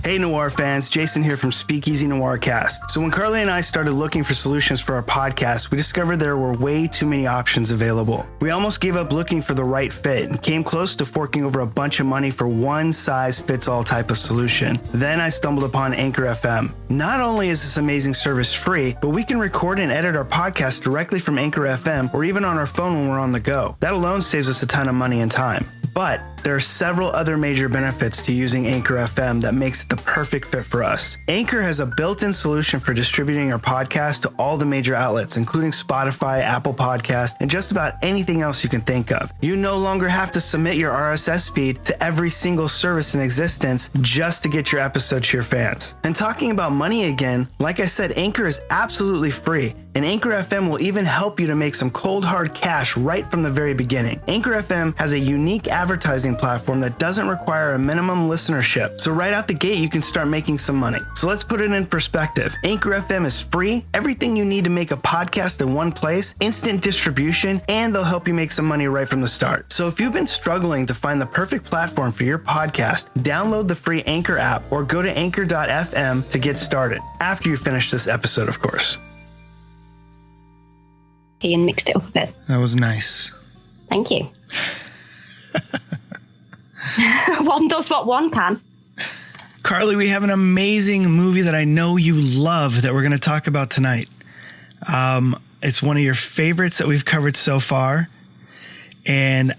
Hey Noir fans, Jason here from Speakeasy Noircast. So when Carly and I started looking for solutions for our podcast, we discovered there were way too many options available. We almost gave up looking for the right fit and came close to forking over a bunch of money for one size fits all type of solution. Then I stumbled upon Anchor FM. Not only is this amazing service free, but we can record and edit our podcast directly from Anchor FM or even on our phone when we're on the go. That alone saves us a ton of money and time. But there are several other major benefits to using Anchor FM that makes it the perfect fit for us. Anchor has a built-in solution for distributing our podcast to all the major outlets, including Spotify, Apple Podcasts, and just about anything else you can think of. You no longer have to submit your RSS feed to every single service in existence just to get your episode to your fans. And talking about money again, like I said, Anchor is absolutely free. And Anchor FM will even help you to make some cold hard cash right from the very beginning. Anchor FM has a unique advertising platform that doesn't require a minimum listenership. So right out the gate, you can start making some money. So let's put it in perspective. Anchor FM is free, everything you need to make a podcast in one place, instant distribution, and they'll help you make some money right from the start. So if you've been struggling to find the perfect platform for your podcast, download the free Anchor app or go to anchor.fm to get started. After you finish this episode, of course. And mixed it up a bit. That was nice. Thank you. One does what one can. Carly, we have an amazing movie that I know you love that we're going to talk about tonight. It's one of your favorites that we've covered so far. And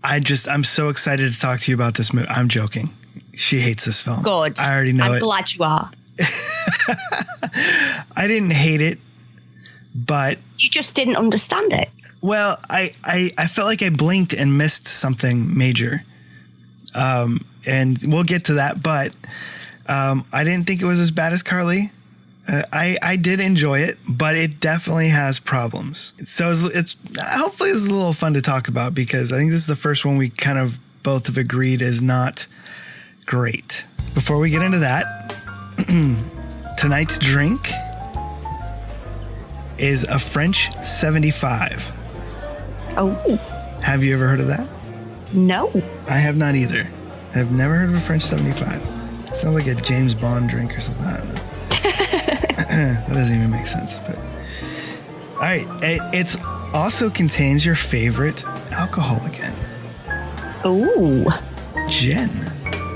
I'm so excited to talk to you about this movie. I'm joking. She hates this film. Good. I already know I'm it. glad you are. I didn't hate it. But you just didn't understand it. Well, I felt like I blinked and missed something major. And we'll get to that. But I didn't think it was as bad as Carly. I did enjoy it, but it definitely has problems. So it's hopefully it's a little fun to talk about because I think this is the first one we kind of both have agreed is not great. Before we get into that, tonight's drink is a French 75. Oh. Have you ever heard of that? No. I have not either. I've never heard of a French 75. It sounds like a James Bond drink or something. I don't know. That doesn't even make sense. But all right. It also contains your favorite alcohol again. Ooh. Gin.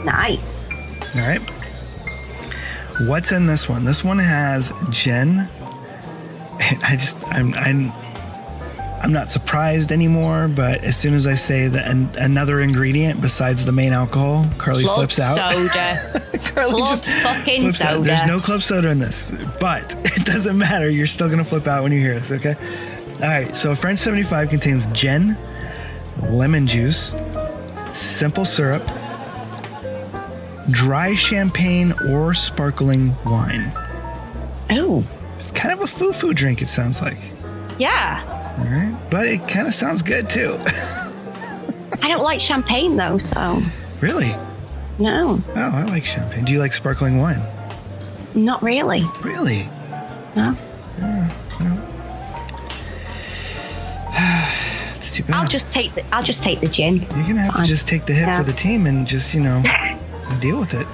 Nice. All right. What's in this one? This one has gin. I'm not surprised anymore, but as soon as I say that another ingredient besides the main alcohol, Carly club flips out. Soda. Club fucking soda. There's no club soda in this, but it doesn't matter. You're still going to flip out when you hear this, okay? All right, so French 75 contains gin, lemon juice, simple syrup, dry champagne, or sparkling wine. Oh. It's kind of a foo-foo drink, it sounds like. Yeah. All right. But it kind of sounds good, too. I don't like champagne, though, so... Really? No. Oh, I like champagne. Do you like sparkling wine? Not really. Really? No. No. It's too bad. I'll just take the gin. You're going to have to just take the hit for the team and just, deal with it.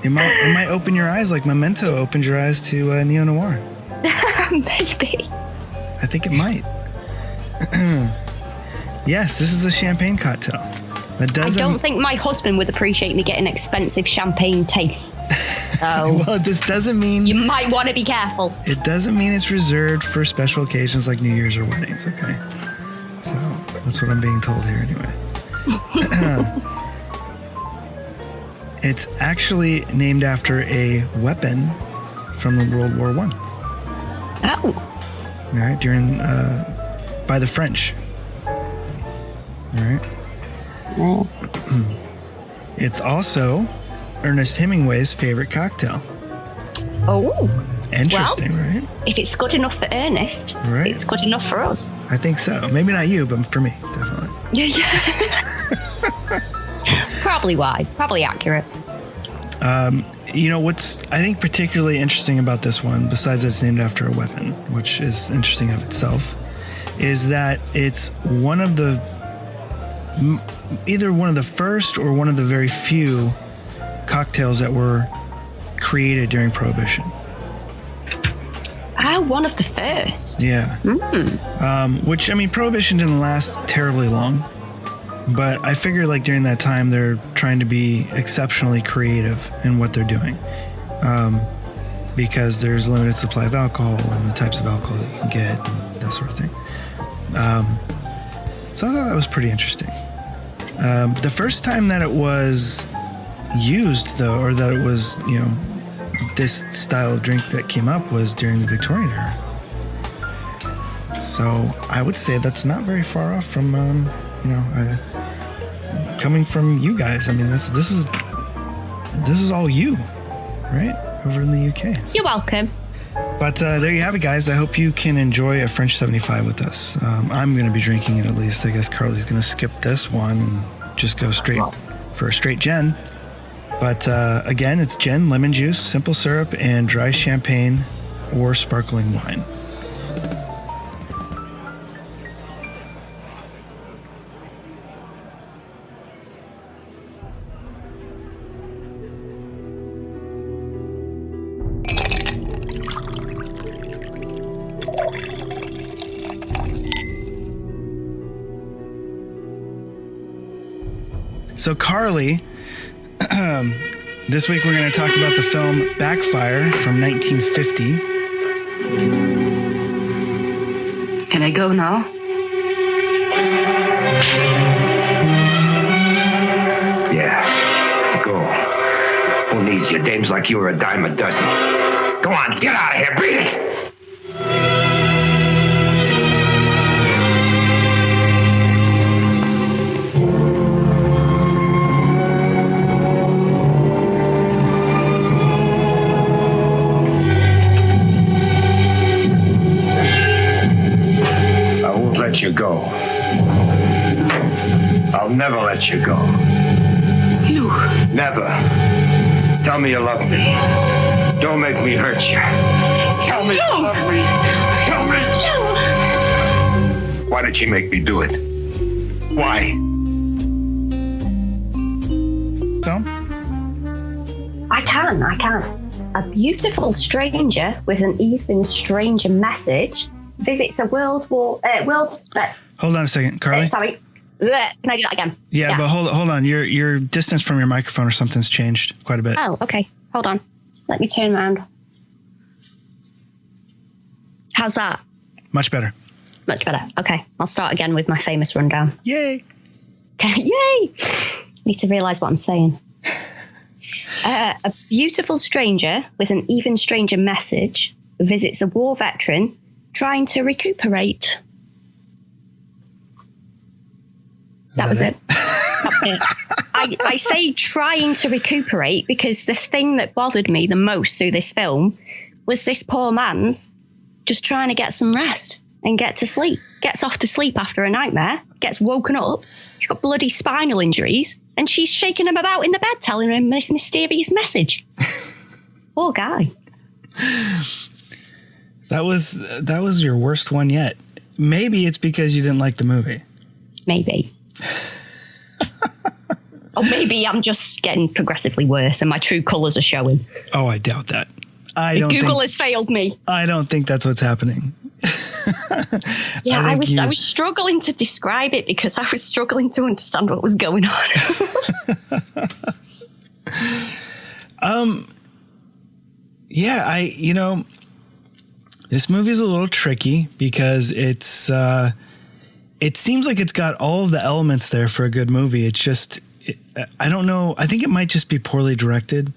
It might open your eyes like Memento opened your eyes to Neo Noir. Maybe. I think it might. Yes, this is a champagne cocktail. I don't think my husband would appreciate me getting expensive champagne tastes. So well, this doesn't mean... You might want to be careful. It doesn't mean it's reserved for special occasions like New Year's or weddings, okay? So, that's what I'm being told here anyway. It's actually named after a weapon from the World War I. Oh. All right, by the French. All right. Oh. It's also Ernest Hemingway's favorite cocktail. Oh. Interesting, well, right? If it's good enough for Ernest, right. It's good enough for us. I think so. Maybe not you, but for me, definitely. Yeah. Probably wise. Probably accurate. What's I think particularly interesting about this one, besides that it's named after a weapon, which is interesting of itself, is that it's either one of the first or one of the very few cocktails that were created during Prohibition. Oh, one of the first. Yeah. Which, I mean, Prohibition didn't last terribly long, but I figure like during that time they're trying to be exceptionally creative in what they're doing, because there's a limited supply of alcohol and the types of alcohol that you can get and that sort of thing. So I thought that was pretty interesting. The first time that it was used, though, or that it was, you know, this style of drink that came up was during the Victorian era. So I would say that's not very far off from, you know, coming from you guys. I mean, this is all you, right? Over in the UK. So. You're welcome. But there you have it, guys. I hope you can enjoy a French 75 with us. I'm going to be drinking it at least. I guess Carly's going to skip this one and just go straight for a straight gin. But again, it's gin, lemon juice, simple syrup, and dry champagne or sparkling wine. So Carly, this week we're going to talk about the film Backfire from 1950. Can I go now? Yeah, go. Who needs you? Dames like you are a dime a dozen. Go on, get out of here, beat it! You go. I'll never let you go. You. Never. Tell me you love me. Don't make me hurt you. Tell me you love me. Tell me. Why did she make me do it? Why? Film? I can. A beautiful stranger with an even stranger message visits a world. Hold on a second, Carly. Sorry. Can I do that again? Yeah, but hold on. Your distance from your microphone or something's changed quite a bit. Oh, okay. Hold on. Let me turn around. How's that? Much better. Much better. Okay. I'll start again with my famous rundown. Yay. Okay. Yay. Need to realize what I'm saying. A beautiful stranger with an even stranger message visits a war veteran trying to recuperate. That was it. That's it. I say trying to recuperate because the thing that bothered me the most through this film was this poor man's just trying to get some rest and get to sleep. Gets off to sleep after a nightmare, gets woken up, he's got bloody spinal injuries, and she's shaking him about in the bed telling him this mysterious message. Poor guy. That was your worst one yet. Maybe it's because you didn't like the movie. Maybe. Or maybe I'm just getting progressively worse and my true colours are showing. Oh, I doubt that. Google has failed me. I don't think that's what's happening. Yeah, I was struggling to describe it because I was struggling to understand what was going on. Yeah, this movie is a little tricky because it seems like it's got all of the elements there for a good movie. It's just, I don't know. I think it might just be poorly directed.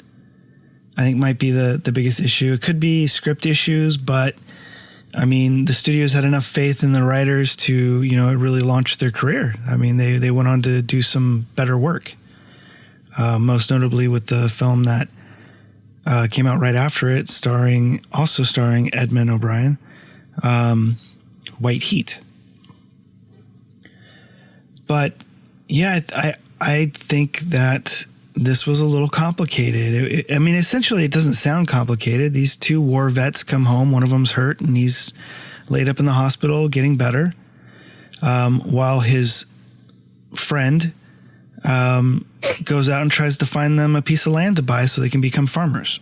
I think might be the biggest issue. It could be script issues, but I mean, the studios had enough faith in the writers to, really launch their career. I mean, they went on to do some better work. Most notably with the film that came out right after it, also starring Edmund O'Brien, White Heat. But yeah, I think that this was a little complicated. Essentially, it doesn't sound complicated. These two war vets come home. One of them's hurt, and he's laid up in the hospital getting better, while his friend goes out and tries to find them a piece of land to buy so they can become farmers.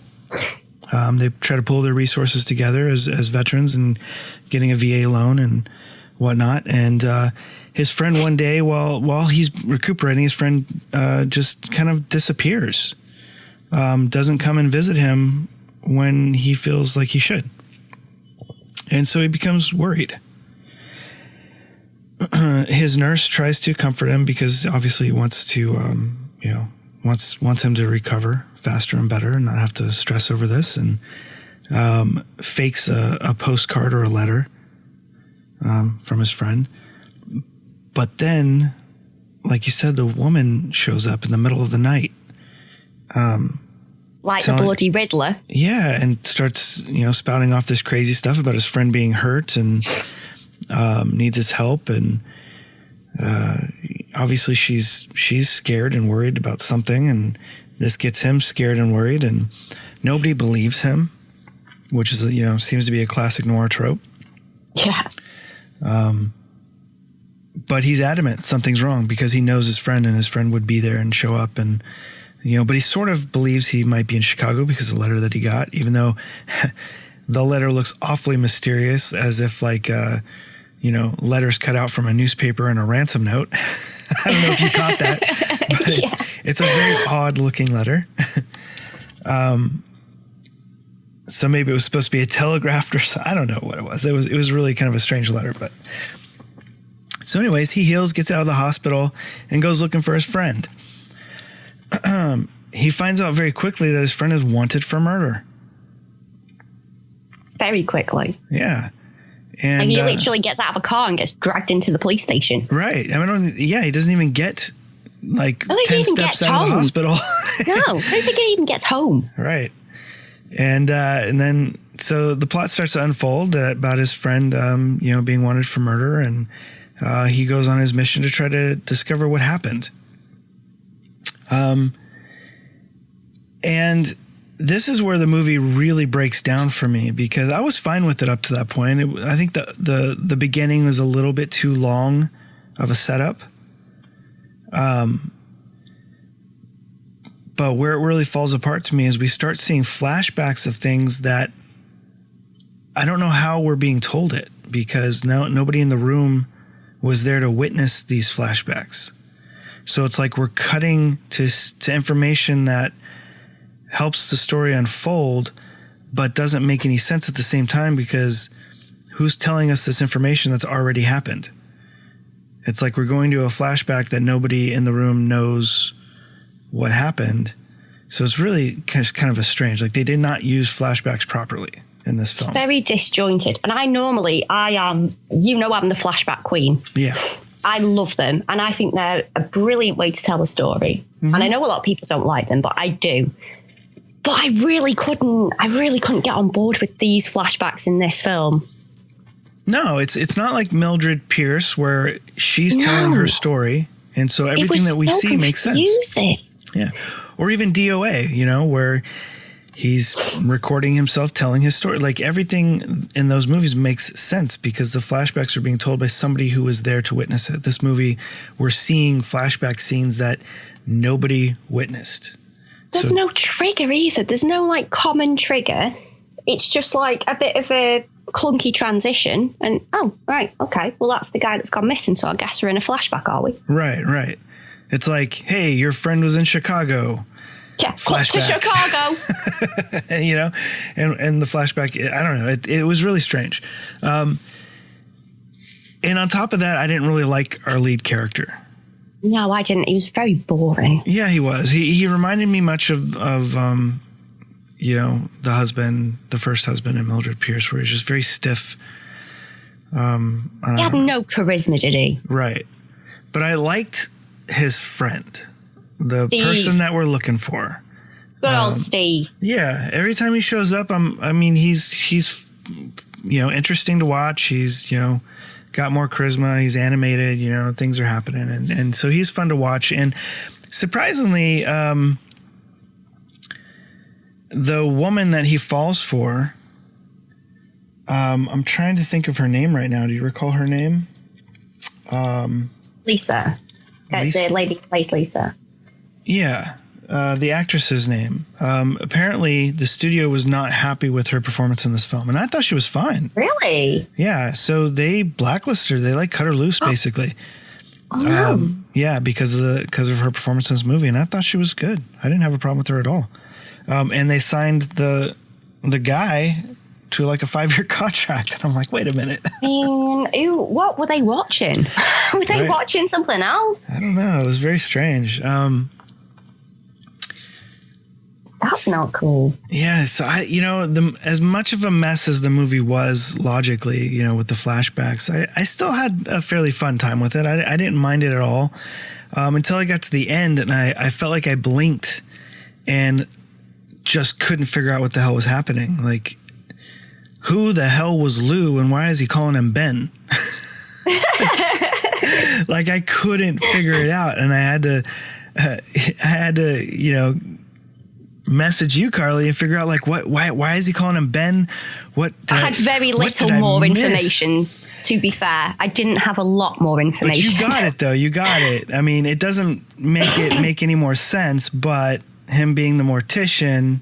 They try to pull their resources together as veterans and getting a VA loan and whatnot. And his friend one day, while he's recuperating, his friend just kind of disappears. Doesn't come and visit him when he feels like he should. And so he becomes worried. His nurse tries to comfort him because obviously he wants to, wants him to recover faster and better and not have to stress over this, and fakes a postcard or a letter from his friend. But then, like you said, the woman shows up in the middle of the night. Like the bloody Riddler. Yeah, and starts, spouting off this crazy stuff about his friend being hurt and needs his help. And obviously she's scared and worried about something, and this gets him scared and worried, and nobody believes him, which is, seems to be a classic noir trope. Yeah. But he's adamant something's wrong because he knows his friend, and his friend would be there and show up, and but he sort of believes he might be in Chicago because of the letter that he got, even though the letter looks awfully mysterious, as if like, letters cut out from a newspaper and a ransom note. I don't know if you caught that, but Yeah. it's a very odd looking letter. So maybe it was supposed to be a telegraph or something. I don't know what it was. It was really kind of a strange letter, but so anyways, he heals, gets out of the hospital, and goes looking for his friend. He finds out very quickly that his friend is wanted for murder. Very quickly. Yeah. And he literally gets out of a car and gets dragged into the police station. Right. I mean, he doesn't even get like 10 steps out of the hospital. No, I don't think he even gets home. Right. And then, so the plot starts to unfold about his friend, being wanted for murder, and he goes on his mission to try to discover what happened. And this is where the movie really breaks down for me, because I was fine with it up to that point. I think the beginning was a little bit too long of a setup. But where it really falls apart to me is we start seeing flashbacks of things that I don't know how we're being told it, because nobody in the room was there to witness these flashbacks. So it's like we're cutting to information that helps the story unfold, but doesn't make any sense at the same time, because who's telling us this information that's already happened? It's like we're going to a flashback that nobody in the room knows what happened. So it's really kind of a strange, like they did not use flashbacks properly in this film. It's very disjointed. And I'm the flashback queen. Yeah. I love them, and I think they're a brilliant way to tell a story. Mm-hmm. And I know a lot of people don't like them, but I do. But I really couldn't get on board with these flashbacks in this film. No, it's not like Mildred Pierce where she's telling her story, and so everything that we see makes sense. Yeah. Or even DOA, where he's recording himself telling his story. Like everything in those movies makes sense because the flashbacks are being told by somebody who was there to witness it. This movie, we're seeing flashback scenes that nobody witnessed. There's no trigger either. There's no like common trigger. It's just like a bit of a clunky transition. And, oh, right, okay. Well, that's the guy that's gone missing. So I guess we're in a flashback, are we? Right. It's like, hey, your friend was in Chicago. Yeah, flashback to Chicago. And the flashback, I don't know. It was really strange. And on top of that, I didn't really like our lead character. No, I didn't. He was very boring. Yeah, he was. He reminded me much of the first husband in Mildred Pierce, where he's just very stiff. He had no charisma, did he? Right. But I liked his friend, the Steve. person that we're looking for. Good old Steve. Yeah. Every time he shows up, he's interesting to watch. He's, got more charisma. He's animated, things are happening. And so he's fun to watch. And surprisingly, the woman that he falls for, I'm trying to think of her name right now. Do you recall her name? Lisa. The lady who plays Lisa. Yeah. The actress's name. Apparently, the studio was not happy with her performance in this film, and I thought she was fine. Really? Yeah. So they blacklisted her. They like cut her loose, basically. Oh no. Yeah, because of her performance in this movie, and I thought she was good. I didn't have a problem with her at all. And they signed the guy to like a 5-year contract, and I'm like, wait a minute. I mean, what were they watching? Were they watching something else? I don't know. It was very strange. That's not cool. Yeah, so as much of a mess as the movie was logically, with the flashbacks, I still had a fairly fun time with it. I didn't mind it at all until I got to the end, and I felt like I blinked and just couldn't figure out what the hell was happening. Like, who the hell was Lou, and why is he calling him Ben? Like, I couldn't figure it out, and I had to, message you, Carly, and figure out like why is he calling him Ben? I had very little more information. To be fair, I didn't have a lot more information. But you got it though. You got it. I mean, it doesn't make any more sense, but him being the mortician,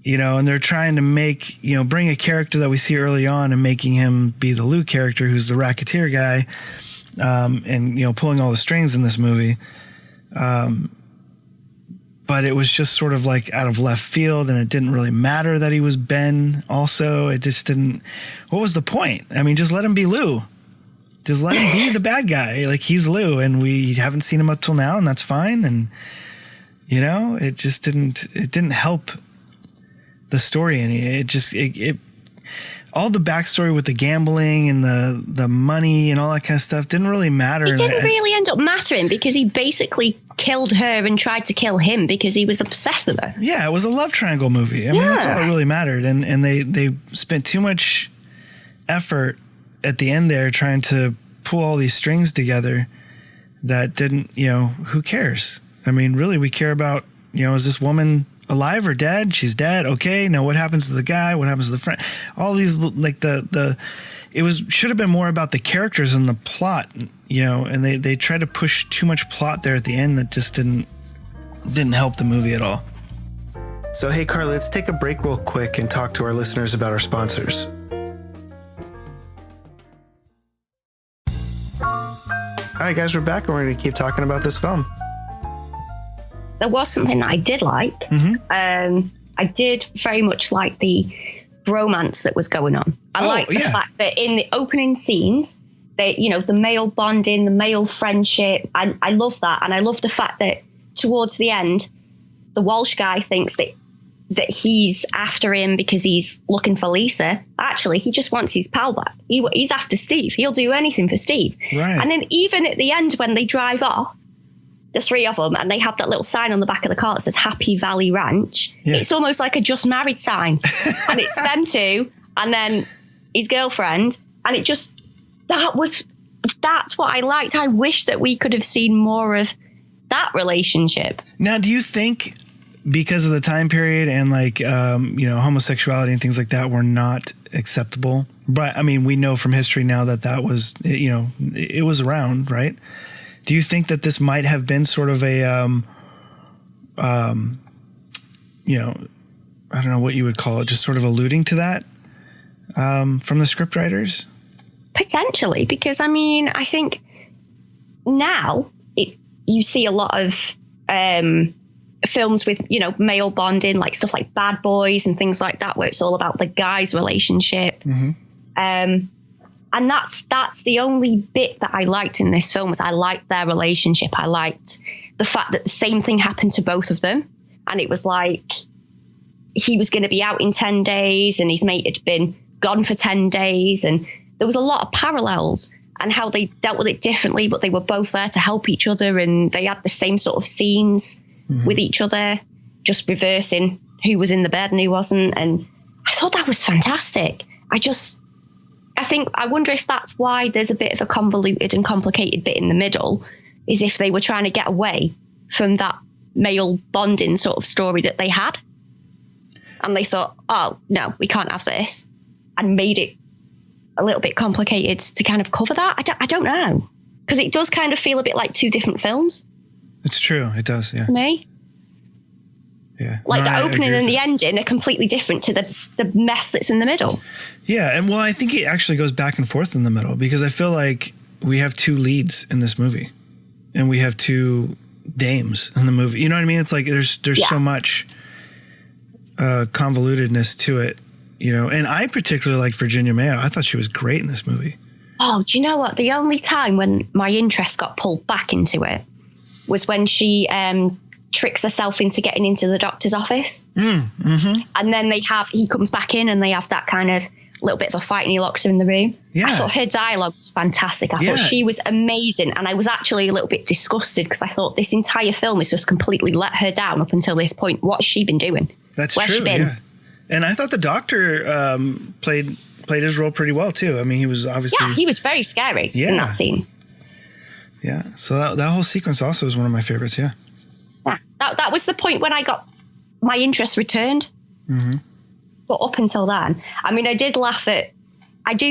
and they're trying to bring a character that we see early on and making him be the Lou character, who's the racketeer guy, and pulling all the strings in this movie. But it was just sort of like out of left field, and it didn't really matter that he was Ben also. It just didn't. What was the point? I mean, just let him be Lou. Just let him be the bad guy. Like, he's Lou, and we haven't seen him up till now, and that's fine. And, it just didn't help the story any. It all the backstory with the gambling and the money and all that kind of stuff didn't really matter. It didn't really end up mattering because he basically killed her and tried to kill him because he was obsessed with her. Yeah, it was a love triangle movie. I mean, that's all that really mattered. And they spent too much effort at the end there trying to pull all these strings together that didn't, who cares? I mean, really, we care about, is this woman alive or dead? She's dead. Okay. Now what happens to the guy? What happens to the friend? All these, like should have been more about the characters and the plot, and they tried to push too much plot there at the end that just didn't help the movie at all. So, hey, Carly, let's take a break real quick and talk to our listeners about our sponsors. All right, guys, we're back, and we're going to keep talking about this film. There was something that I did like. Mm-hmm. I did very much like the bromance that was going on. I like the fact that in the opening scenes, the male bonding, the male friendship, I love that. And I love the fact that towards the end, the Walsh guy thinks that he's after him because he's looking for Lisa. Actually, he just wants his pal back. He's after Steve. He'll do anything for Steve. Right. And then even at the end when they drive off, the three of them, and they have that little sign on the back of the car that says Happy Valley Ranch. Yeah. It's almost like a just married sign. And it's them two and then his girlfriend. And it just, that's what I liked. I wish that we could have seen more of that relationship. Now, do you think because of the time period and homosexuality and things like that were not acceptable? But I mean, we know from history now that was, it was around, right? Do you think that this might have been sort of a, I don't know what you would call it, just sort of alluding to that from the scriptwriters? Potentially, because I think now you see a lot of films with, male bonding, like stuff like Bad Boys and things like that, where it's all about the guy's relationship. Mm-hmm. And that's the only bit that I liked in this film was I liked their relationship. I liked the fact that the same thing happened to both of them. And it was like he was going to be out in 10 days and his mate had been gone for 10 days. And there was a lot of parallels and how they dealt with it differently, but they were both there to help each other. And they had the same sort of scenes with each other, just reversing who was in the bed and who wasn't. And I thought that was fantastic. I wonder if that's why there's a bit of a convoluted and complicated bit in the middle, is if they were trying to get away from that male bonding sort of story that they had. And they thought, oh, no, we can't have this. And made it a little bit complicated to kind of cover that. I don't know. because it does kind of feel a bit like two different films. It's true. It does. Yeah. To me. Yeah. Like the opening and the ending are completely different to the mess that's in the middle. Yeah. And well, I think it actually goes back and forth in the middle because I feel like we have two leads in this movie and we have two dames in the movie. You know what I mean? It's like there's so much convolutedness to it, you know, and I particularly like Virginia Mayo. I thought she was great in this movie. Oh, do you know what? The only time when my interest got pulled back into it was when she tricks herself into getting into the doctor's office. Mm-hmm. And then he comes back in and they have that kind of little bit of a fight and he locks her in the room. Yeah. I thought her dialogue was fantastic. I thought she was amazing. And I was actually a little bit disgusted because I thought this entire film has just completely let her down up until this point. What's she been doing? Where's she been? Yeah. And I thought the doctor played his role pretty well too. I mean, he was obviously... Yeah, he was very scary in that scene. Yeah. So that whole sequence also is one of my favorites. Yeah. Yeah. That was the point when I got my interest returned. Mm-hmm. But up until then, I mean, I do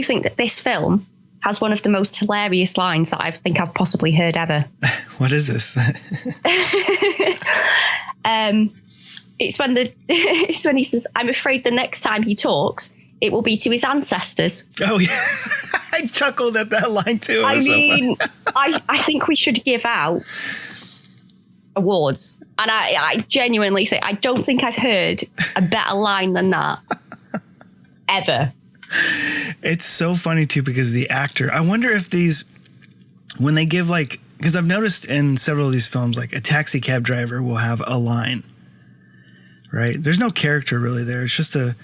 think that this film has one of the most hilarious lines that I think I've possibly heard ever. What is this? It's when he says, I'm afraid the next time he talks, it will be to his ancestors. Oh, yeah. I chuckled at that line, too. I mean, I think we should give out awards. And I genuinely think, I don't think I've heard a better line than that ever. It's so funny, too, because the actor, I wonder if these, when they give like, because I've noticed in several of these films, like a taxi cab driver will have a line, right? There's no character really there. It's just a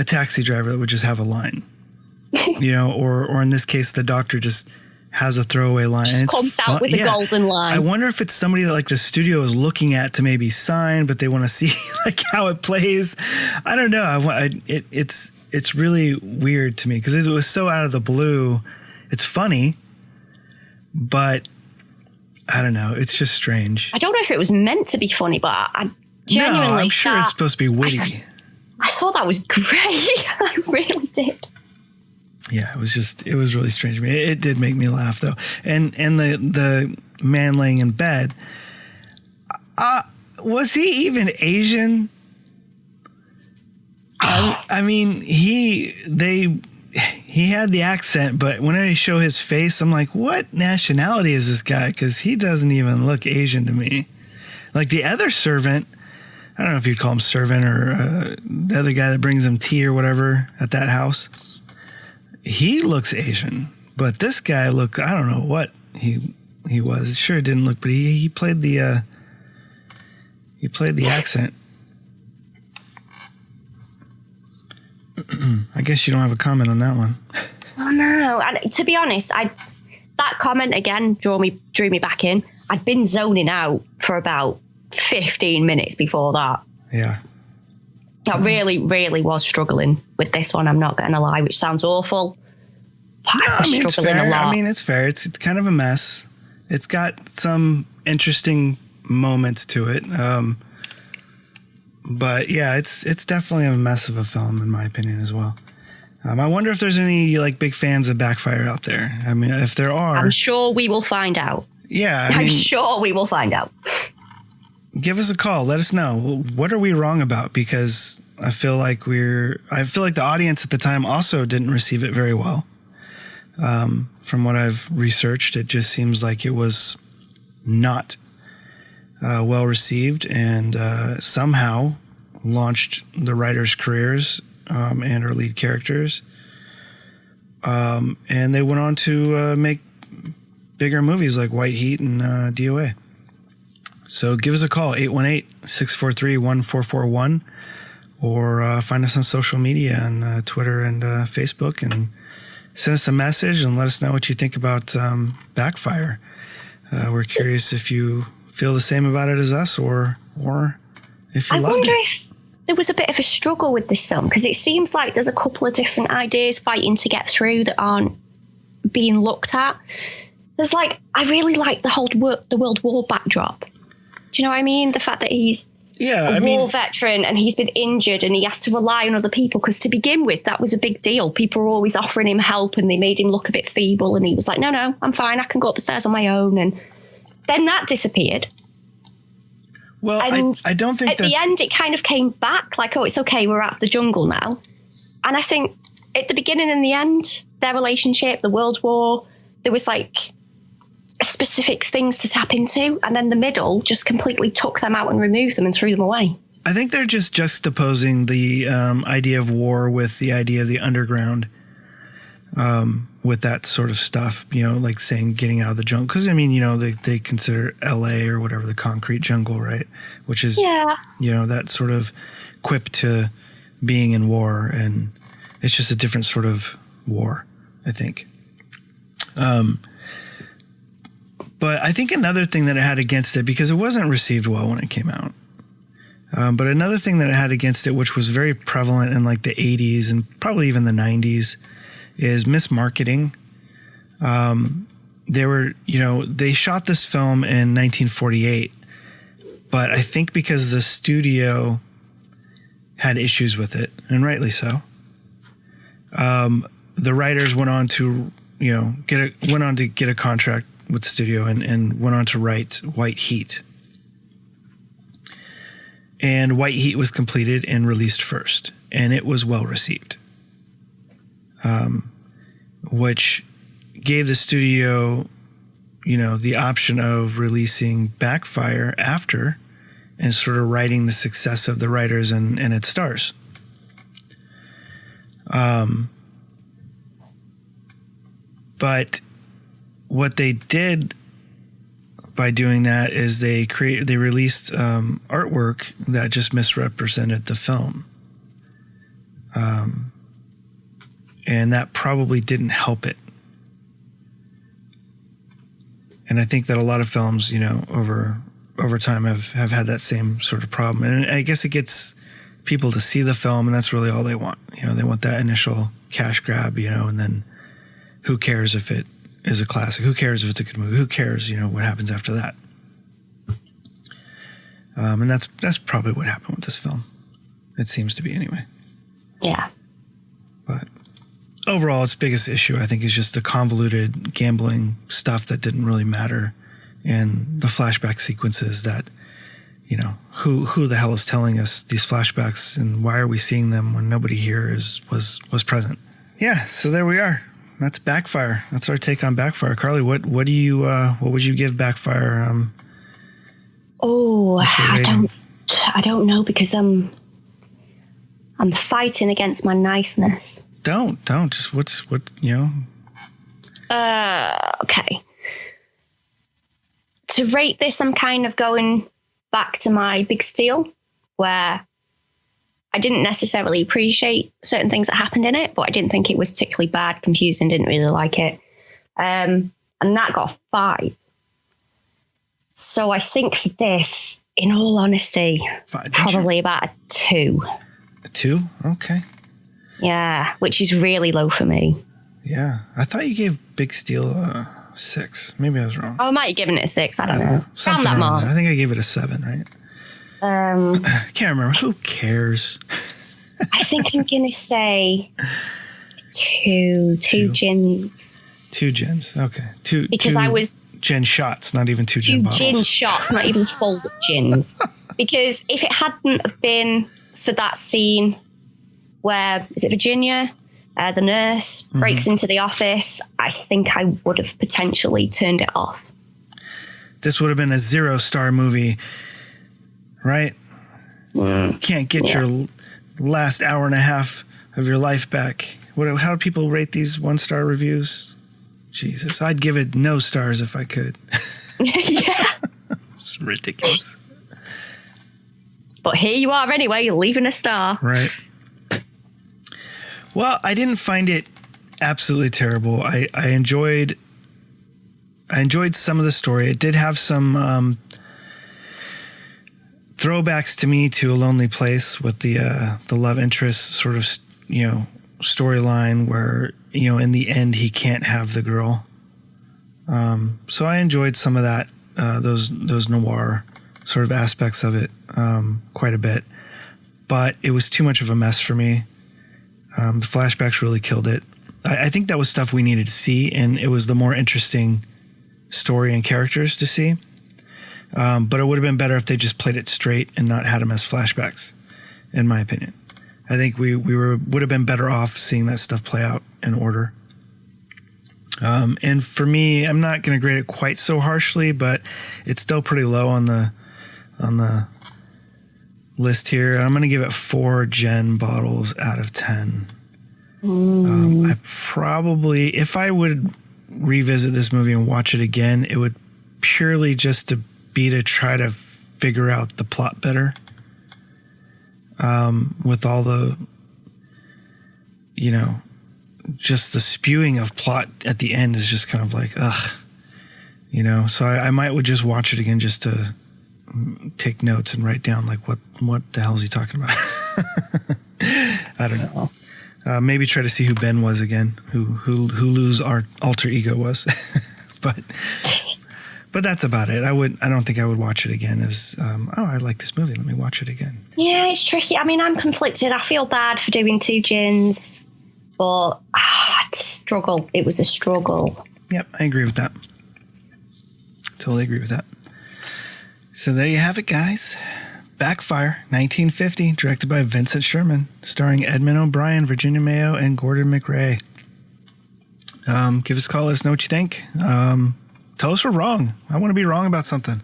taxi driver that would just have a line, you know, or in this case, the doctor just has a throwaway line. Just and comes out with a golden line. I wonder if it's somebody that like the studio is looking at to maybe sign, but they want to see like how it plays. I don't know. It's really weird to me because it was so out of the blue. It's funny, but I don't know. It's just strange. I don't know if it was meant to be funny, but I genuinely I'm sure it's supposed to be witty. I thought that was great. I really did. Yeah, it was really strange to me. It did make me laugh though. And the man laying in bed, was he even Asian? I mean, he had the accent, but when I show his face, I'm like, what nationality is this guy? Because he doesn't even look Asian to me. Like the other servant, I don't know if you'd call him servant or the other guy that brings him tea or whatever at that house. He looks Asian, but this guy I don't know what he was. Sure didn't look, but he played the accent. I guess you don't have a comment on that one. Oh no! And to be honest, that comment again drew me back in. I'd been zoning out for about 15 minutes before that. Yeah. I really, really was struggling with this one. I'm not going to lie, which sounds awful. I mean, it's fair. I mean, it's fair. It's kind of a mess. It's got some interesting moments to it. But yeah, it's definitely a mess of a film in my opinion as well. I wonder if there's any like big fans of Backfire out there. I mean, if there are, I'm sure we will find out. Yeah, I'm sure we will find out. Give us a call. Let us know. What are we wrong about? Because I feel like the audience at the time also didn't receive it very well. From what I've researched, it just seems like it was not well received and somehow launched the writers' careers and our lead characters. And they went on to make bigger movies like White Heat and DOA. So give us a call, 818-643-1441, or find us on social media on Twitter and Facebook, and send us a message and let us know what you think about Backfire. We're curious if you feel the same about it as us, or if you loved it. I wonder if there was a bit of a struggle with this film, because it seems like there's a couple of different ideas fighting to get through that aren't being looked at. There's like, I really like the whole the World War backdrop. Do you know what I mean? The fact that he's Yeah, war veteran, and he's been injured and he has to rely on other people, because to begin with, that was a big deal. People were always offering him help and they made him look a bit feeble, and he was like, no, I'm fine. I can go up the stairs on my own. And then that disappeared. Well, and I don't think at the end it kind of came back like, oh, it's okay, we're out of the jungle now. And I think at the beginning and the end, their relationship, the World War, there was like specific things to tap into, and then the middle just completely took them out and removed them and threw them away. I think they're just juxtaposing the idea of war with the idea of the underground, with that sort of stuff, like saying getting out of the jungle. Because, they consider L.A. or whatever the concrete jungle, right? Which is, that sort of quip to being in war. And it's just a different sort of war, I think. But I think another thing that it had against it, because it wasn't received well when it came out, but another thing that it had against it, which was very prevalent in like the 80s and probably even the 90s, is mismarketing. They shot this film in 1948, but I think because the studio had issues with it, and rightly so, the writers went on to get a contract with the studio and went on to write White Heat. And White Heat was completed and released first, and it was well received, which gave the studio, the option of releasing Backfire after and sort of writing the success of the writers and its stars. But what they did by doing that is they released artwork that just misrepresented the film, and that probably didn't help it. And I think that a lot of films, over time have had that same sort of problem. And I guess it gets people to see the film, and that's really all they want. They want that initial cash grab, and then who cares if it is a classic? Who cares if it's a good movie? Who cares, what happens after that? And that's probably what happened with this film. It seems to be anyway. Yeah. But overall, its biggest issue, I think, is just the convoluted gambling stuff that didn't really matter, and the flashback sequences that, who the hell is telling us these flashbacks, and why are we seeing them when nobody here was present? Yeah, so there we are. That's Backfire. That's our take on Backfire. Carly, what would you give Backfire? I don't know, because I'm fighting against my niceness. Don't just Okay. To rate this, I'm kind of going back to my big steal, where I didn't necessarily appreciate certain things that happened in it, but I didn't think it was particularly bad, confusing, didn't really like it. And that got 5. So I think for this, in all honesty, probably about a 2. A 2? Okay. Yeah, which is really low for me. Yeah. I thought you gave Big Steel a 6. Maybe I was wrong. I might have given it a 6. I don't know. Around that mark. I think I gave it a 7, right? I can't remember. Who cares? I think I'm going to say 2 gins. 2 gins. Okay. Because I was gin shots, not even 2 gin bottles. 2 gin shots, not even full gins. Because if it hadn't have been for that scene where, is it Virginia? The nurse breaks into the office, I think I would have potentially turned it off. This would have been a 0-star movie, right? Can't get your last hour and a half of your life back. How do people rate these 1-star reviews? Jesus, I'd give it no stars if I could. Yeah. It's ridiculous. But here you are anyway, leaving a star. Right. Well, I didn't find it absolutely terrible. I enjoyed some of the story. It did have some throwbacks to me to A Lonely Place with the love interest sort of, storyline where, in the end he can't have the girl. So I enjoyed some of that, those noir sort of aspects of it quite a bit, but it was too much of a mess for me. The flashbacks really killed it. I think that was stuff we needed to see, and it was the more interesting story and characters to see. But it would have been better if they just played it straight and not had them as flashbacks, in my opinion. I think we would have been better off seeing that stuff play out in order. And for me, I'm not going to grade it quite so harshly, but it's still pretty low on the list here. I'm going to give it 4 Gen bottles out of 10. I probably, if I would revisit this movie and watch it again, it would purely just to try to figure out the plot better. With all the, just the spewing of plot at the end is just kind of like, ugh, so I might would just watch it again just to take notes and write down like what the hell is he talking about? I don't know. Maybe try to see who Ben was again, who Lou's alter ego was, but that's about it. I don't think I would watch it again as, I like this movie, let me watch it again. Yeah, it's tricky. I mean, I'm conflicted. I feel bad for doing 2 gins, but it's a struggle. It was a struggle. Yep, I agree with that. Totally agree with that. So there you have it, guys. Backfire, 1950, directed by Vincent Sherman, starring Edmund O'Brien, Virginia Mayo, and Gordon McRae. Give us a call. Let us know what you think. Tell us we're wrong. I want to be wrong about something.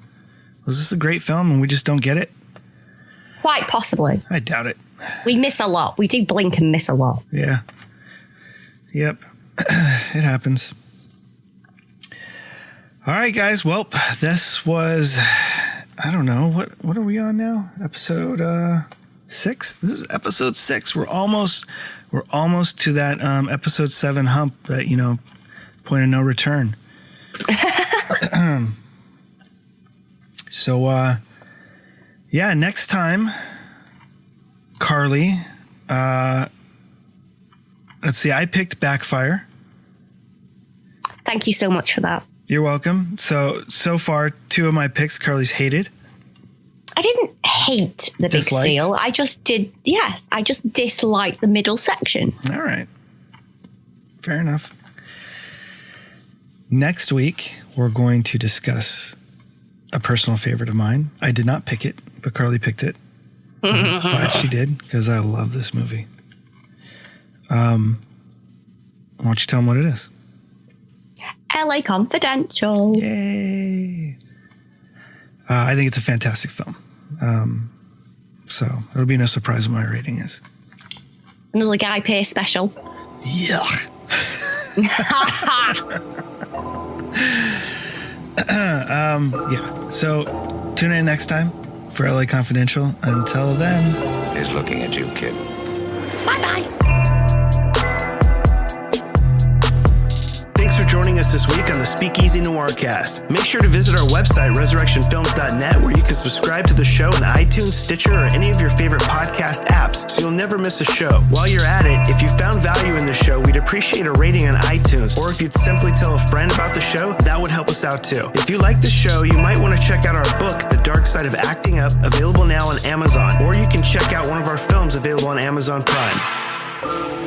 Was this a great film and we just don't get it? Quite possibly. I doubt it. We miss a lot. We do blink and miss a lot. Yeah. Yep. It happens. All right, guys. Well, this was, I don't know. What are we on now? Episode 6? This is episode 6. We're almost to that episode 7 hump that, point of no return. So, next time, Carly, let's see, I picked Backfire. Thank you so much for that. You're welcome. So far, 2 of my picks, Carly's hated. I didn't hate the Disliked? Big Seal. I just disliked the middle section. All right. Fair enough. Next week, we're going to discuss a personal favorite of mine. I did not pick it, but Carly picked it. I'm glad she did, because I love this movie. Why don't you tell them what it is? LA Confidential. Yay. I think it's a fantastic film. So it'll be no surprise what my rating is. Another Guy Pearce special. Yuck. So tune in next time for LA Confidential. Until then, He's looking at you, kid. Bye-bye. thanks for joining us this week on the Speakeasy Noircast. Make sure to visit our website, resurrectionfilms.net, where you can subscribe to the show in iTunes, Stitcher, or any of your favorite podcast apps, so you'll never miss a show. While you're at it, if you found value in the show, we'd appreciate a rating on iTunes, or if you'd simply tell a friend about the show, that would help us out too. If you like the show, you might want to check out our book, The Dark Side of Acting Up, available now on Amazon, or you can check out one of our films available on Amazon Prime.